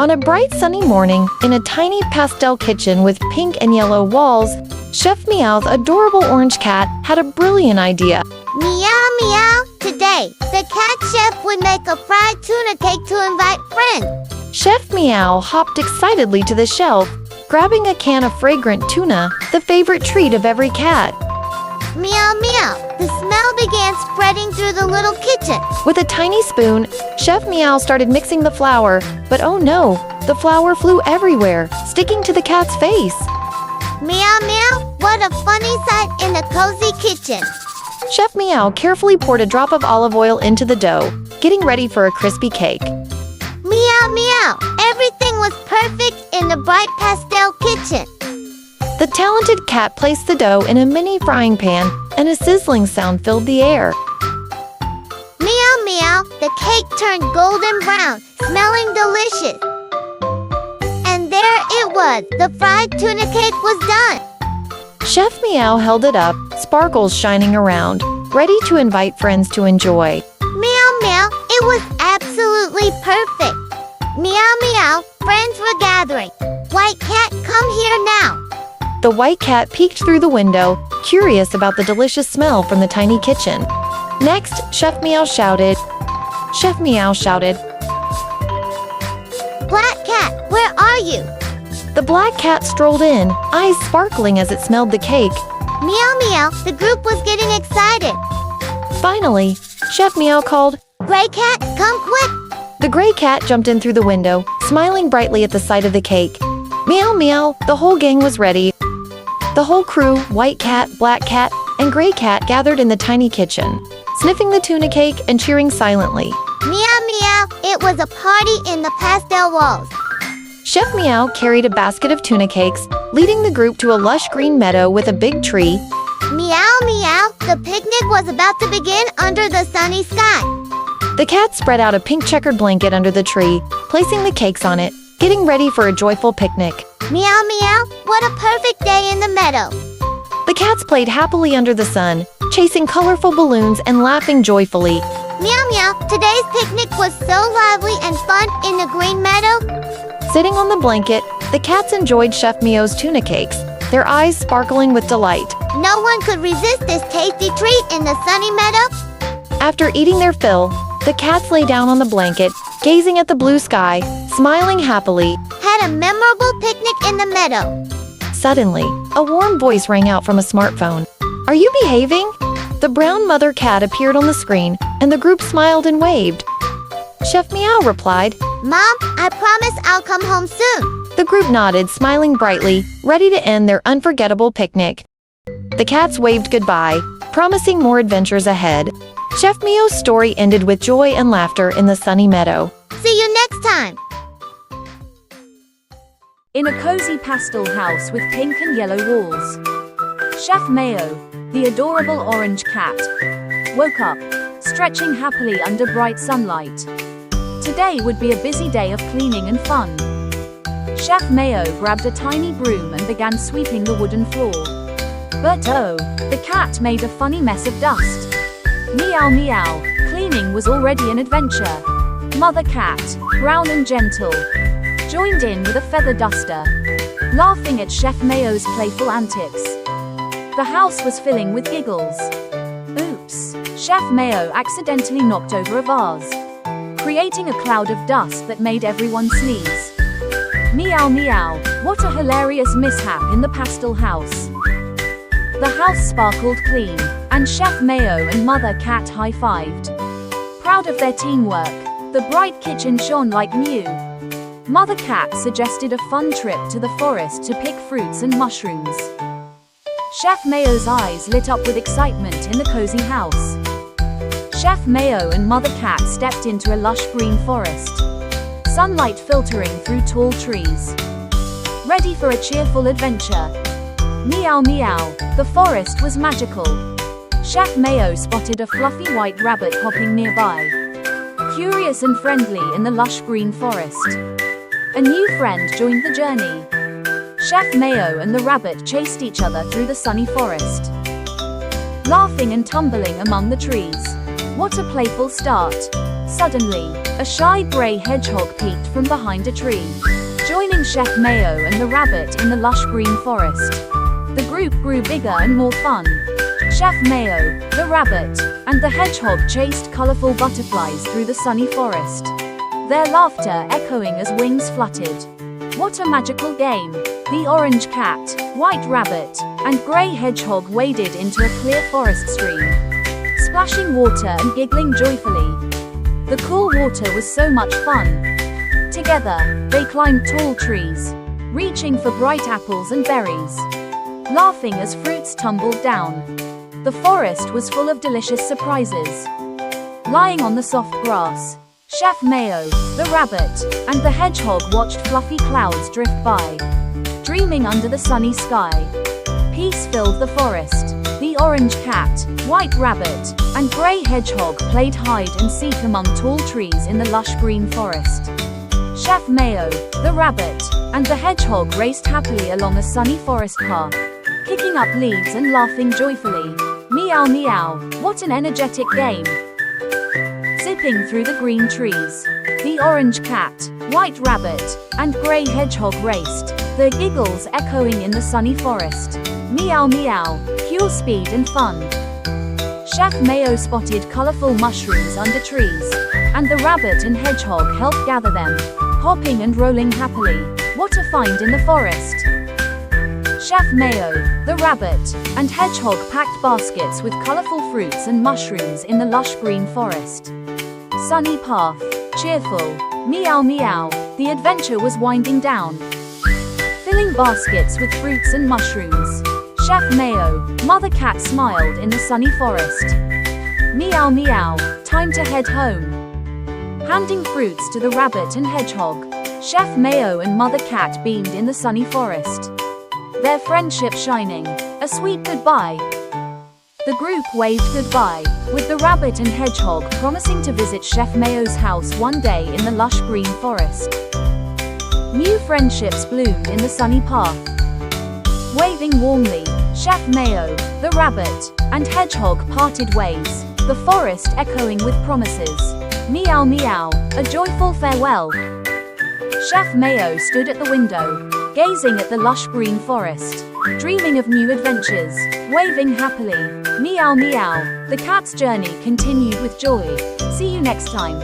On a bright sunny morning, in a tiny pastel kitchen with pink and yellow walls, Chef Meow's adorable orange cat had a brilliant idea. Meow, meow. Today, the cat chef would make a fried tuna cake to invite friends. Chef Meow hopped excitedly to the shelf, grabbing a can of fragrant tuna, the favorite treat of every cat. Meow, meow. The smell began spreading through the little kitchen. With a tiny spoon, Chef Meow started mixing the flour, but oh no, the flour flew everywhere, sticking to the cat's face. Meow, meow. What a funny sight in the cozy kitchen. Chef Meow carefully poured a drop of olive oil into the dough, getting ready for a crispy cake. Meow, meow. Everything was perfect in the bright pastel kitchen. The talented cat placed the dough in a mini frying pan, and a sizzling sound filled the air. Meow, meow. The cake turned golden brown, smelling delicious. And there it was. The fried tuna cake was done. Chef Meow held it up, sparkles shining around, ready to invite friends to enjoy. Meow, meow. It was absolutely perfect. Meow, meow. Friends were gathering. White cat, come here now. The white cat peeked through the window, curious about the delicious smell from the tiny kitchen. Next, Chef Meow shouted. Black cat, where are you? The black cat strolled in, eyes sparkling as it smelled the cake. Meow, meow. The group was getting excited. Finally, Chef Meow called. Gray cat, come quick. The gray cat jumped in through the window, smiling brightly at the sight of the cake. Meow, meow, the whole gang was ready. The whole crew, white cat, black cat, and gray cat gathered in the tiny kitchen, sniffing the tuna cake and cheering silently. Meow, meow. It was a party in the pastel walls. Chef Meow carried a basket of tuna cakes, leading the group to a lush green meadow with a big tree. Meow, meow. The picnic was about to begin under the sunny sky. The cat spread out a pink checkered blanket under the tree, placing the cakes on it, getting ready for a joyful picnic. Meow, meow. What a perfect day in the meadow. The cats played happily under the sun, chasing colorful balloons and laughing joyfully. Meow, meow. Today's picnic was so lively and fun in the green meadow. Sitting on the blanket, the cats enjoyed Chef Meow's tuna cakes, their eyes sparkling with delight. No one could resist this tasty treat in the sunny meadow. After eating their fill, the cats lay down on the blanket, gazing at the blue sky, smiling happily. Had a memorable picnic in the meadow. Suddenly, a warm voice rang out from a smartphone. "Are you behaving?" The brown mother cat appeared on the screen, and the group smiled and waved. Chef Meow replied, Mom, I promise I'll come home soon. The group nodded, smiling brightly, ready to end their unforgettable picnic. The cats waved goodbye, promising more adventures ahead. Chef Meow's story ended with joy and laughter in the sunny meadow. See you next time. In a cozy pastel house with pink and yellow walls, Chef Meow, the adorable orange cat, woke up, stretching happily under bright sunlight. Today would be a busy day of cleaning and fun. Chef Meow grabbed a tiny broom and began sweeping the wooden floor. But oh, the cat made a funny mess of dust. Meow, meow. Cleaning was already an adventure. Mother cat, brown and gentle, joined in with a feather duster, laughing at Chef Meow's playful antics. The house was filling with giggles. Oops! Chef Meow accidentally knocked over a vase, creating a cloud of dust that made everyone sneeze. Meow, meow. What a hilarious mishap in the pastel house. The house sparkled clean, and Chef Meow and Mother Cat high-fived. Proud of their teamwork, the bright kitchen shone like new. Mother Cat suggested a fun trip to the forest to pick fruits and mushrooms. Chef Meow's eyes lit up with excitement in the cozy house. Chef Meow and Mother Cat stepped into a lush green forest, sunlight filtering through tall trees. Ready for a cheerful adventure. Meow, meow. The forest was magical. Chef Meow spotted a fluffy white rabbit hopping nearby, curious and friendly in the lush green forest. A new friend joined the journey. Chef Meow and the rabbit chased each other through the sunny forest, laughing and tumbling among the trees. What a playful start. Suddenly, a shy gray hedgehog peeked from behind a tree, joining Chef Mayo and the rabbit in the lush green forest. The group grew bigger and more fun. Chef Mayo, the rabbit, and the hedgehog chased colorful butterflies through the sunny forest, their laughter echoing as wings fluttered. What a magical game! The orange cat, white rabbit, and gray hedgehog waded into a clear forest stream, splashing water and giggling joyfully. The cool water was so much fun. Together, they climbed tall trees, reaching for bright apples and berries, laughing as fruits tumbled down. The forest was full of delicious surprises. Lying on the soft grass, Chef Mayo, the rabbit, and the hedgehog watched fluffy clouds drift by, dreaming under the sunny sky. Peace filled the forest. The orange cat, white rabbit, and grey hedgehog played hide and seek among tall trees in the lush green forest. Chef Mayo, the rabbit, and the hedgehog raced happily along a sunny forest path, kicking up leaves and laughing joyfully. Meow meow, what an energetic game! Zipping through the green trees, the orange cat, white rabbit, and grey hedgehog raced, their giggles echoing in the sunny forest. Meow meow, pure speed and fun. Chef Mayo spotted colorful mushrooms under trees, and the rabbit and hedgehog helped gather them, hopping and rolling happily. What a find in the forest! Chef Mayo, the rabbit, and hedgehog packed baskets with colorful fruits and mushrooms in the lush green forest. Sunny path, cheerful, meow meow, the adventure was winding down. Filling baskets with fruits and mushrooms, Chef Mayo, Mother Cat smiled in the sunny forest. Meow meow, time to head home. Handing fruits to the rabbit and hedgehog, Chef Mayo and Mother Cat beamed in the sunny forest, their friendship shining. A sweet goodbye. The group waved goodbye, with the rabbit and hedgehog promising to visit Chef Mayo's house one day in the lush green forest. New friendships bloomed in the sunny path. Waving warmly, Chef Mayo, the rabbit, and hedgehog parted ways, the forest echoing with promises. Meow meow, a joyful farewell. Chef Mayo stood at the window, gazing at the lush green forest, dreaming of new adventures, waving happily. Meow meow, the cat's journey continued with joy. See you next time.